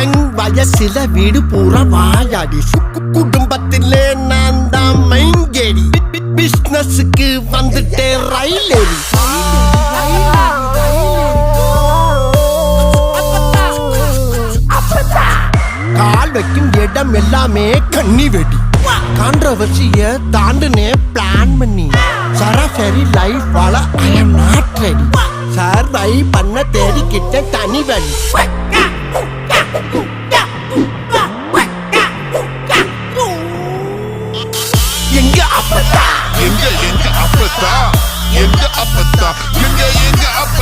எங் வயசில வீடு பூரா வாயாடி குடும்பத்திலே நான் தான் மைங்கேடி பிசினஸுக்கு வந்துட்டே ரயில் ஏறி கால் வைக்கும் இடம் எல்லாமே கண்ணி வெடி கான்ட்ரவர்சிய தாண்டுனே பிளான் பண்ணி சராசரி லைஃப் வாழ ஐ எம் நாட் ரெடி சர்வை பண்ண தேடிக்கிட்ட தனி வழி எங்க அப்பத்தா எங்க அப்பத்தா எங்க அப்பத்தா எங்க அப்பத்தா